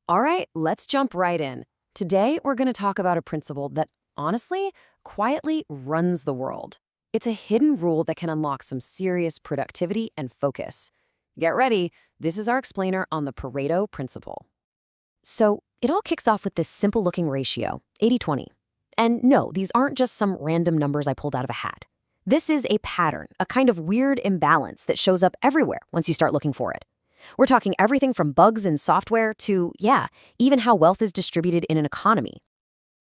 All right, let's jump right in. Today, we're going to talk about a principle that, honestly, quietly runs the world. It's a hidden rule that can unlock some serious productivity and focus. Get ready. This is our explainer on the Pareto Principle. So, it all kicks off with this simple-looking ratio, 80-20. And no, these aren't just some random numbers I pulled out of a hat. This is a pattern, a kind of weird imbalance that shows up everywhere once you start looking for it. We're talking everything from bugs in software to, even how wealth is distributed in an economy.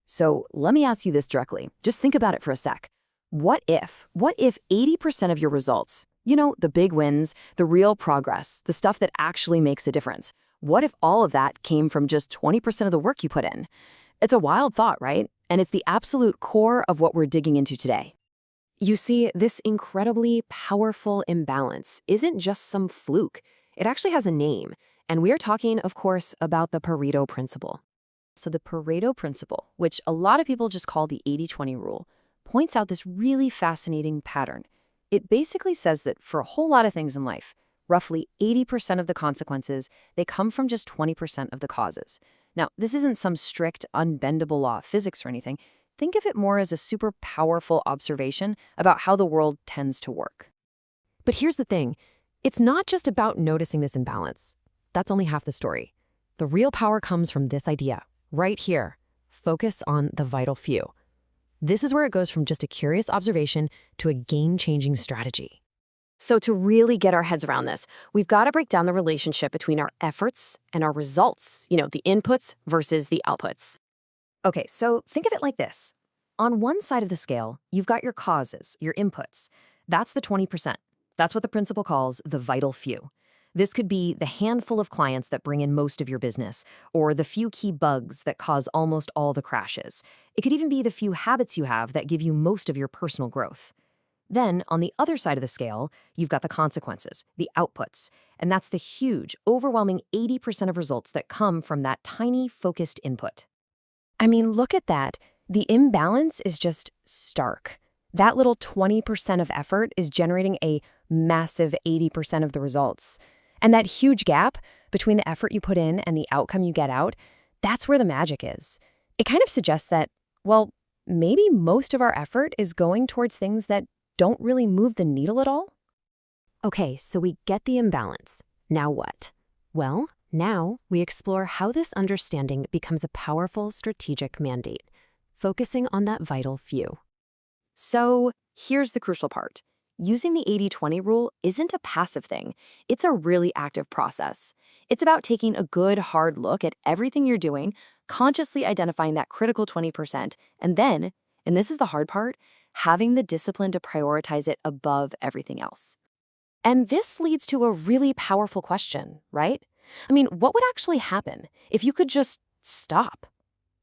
So let me ask you this directly. Just think about it for a sec. What if 80% of your results, the big wins, the real progress, the stuff that actually makes a difference, what if all of that came from just 20% of the work you put in? It's a wild thought, right? And it's the absolute core of what we're digging into today. You see, this incredibly powerful imbalance isn't just some fluke. It actually has a name, and we're talking, of course, about the Pareto Principle. So the Pareto Principle, which a lot of people just call the 80-20 rule, points out this really fascinating pattern. It basically says that for a whole lot of things in life, roughly 80% of the consequences, they come from just 20% of the causes. Now, this isn't some strict, unbendable law of physics or anything. Think of it more as a super powerful observation about how the world tends to work. But here's the thing. It's not just about noticing this imbalance. That's only half the story. The real power comes from this idea, right here. Focus on the vital few. This is where it goes from just a curious observation to a game-changing strategy. So to really get our heads around this, we've got to break down the relationship between our efforts and our results, the inputs versus the outputs. Okay, so think of it like this. On one side of the scale, you've got your causes, your inputs. That's the 20%. That's what the principle calls the vital few. This could be the handful of clients that bring in most of your business, or the few key bugs that cause almost all the crashes. It could even be the few habits you have that give you most of your personal growth. Then, on the other side of the scale, you've got the consequences, the outputs, and that's the huge, overwhelming 80% of results that come from that tiny, focused input. I mean, look at that. The imbalance is just stark. That little 20% of effort is generating a massive 80% of the results. And that huge gap between the effort you put in and the outcome you get out, that's where the magic is. It kind of suggests that, maybe most of our effort is going towards things that don't really move the needle at all. Okay, so we get the imbalance. Now what? Well, now we explore how this understanding becomes a powerful strategic mandate, focusing on that vital few. So here's the crucial part. Using the 80-20 rule isn't a passive thing. It's a really active process. It's about taking a good, hard look at everything you're doing, consciously identifying that critical 20%, and then, and this is the hard part, having the discipline to prioritize it above everything else. And this leads to a really powerful question, right? I mean, what would actually happen if you could just stop?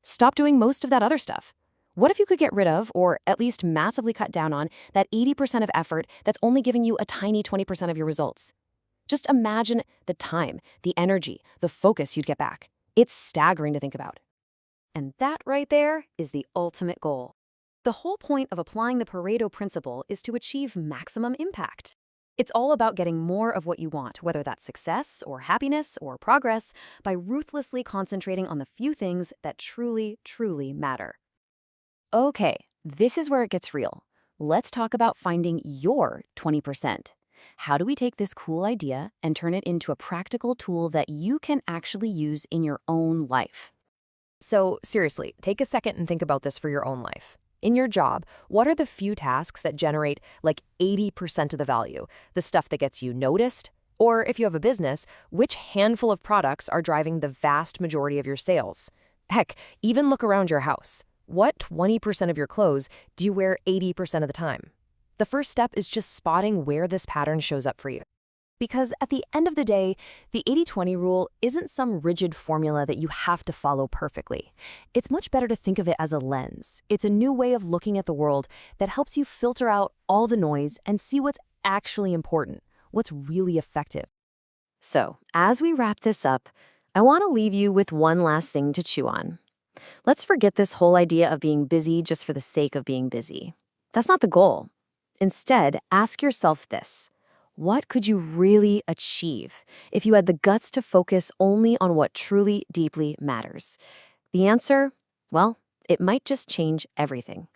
Stop doing most of that other stuff. What if you could get rid of, or at least massively cut down on, that 80% of effort that's only giving you a tiny 20% of your results? Just imagine the time, the energy, the focus you'd get back. It's staggering to think about. And that right there is the ultimate goal. The whole point of applying the Pareto Principle is to achieve maximum impact. It's all about getting more of what you want, whether that's success or happiness or progress, by ruthlessly concentrating on the few things that truly, truly matter. Okay, this is where it gets real. Let's talk about finding your 20%. How do we take this cool idea and turn it into a practical tool that you can actually use in your own life? So seriously, take a second and think about this for your own life. In your job, what are the few tasks that generate like 80% of the value, the stuff that gets you noticed? Or if you have a business, which handful of products are driving the vast majority of your sales? Heck, even look around your house. What 20% of your clothes do you wear 80% of the time? The first step is just spotting where this pattern shows up for you. Because at the end of the day, the 80-20 rule isn't some rigid formula that you have to follow perfectly. It's much better to think of it as a lens. It's a new way of looking at the world that helps you filter out all the noise and see what's actually important, what's really effective. So, as we wrap this up, I want to leave you with one last thing to chew on. Let's forget this whole idea of being busy just for the sake of being busy. That's not the goal. Instead, ask yourself this. What could you really achieve if you had the guts to focus only on what truly, deeply matters? The answer? Well, it might just change everything.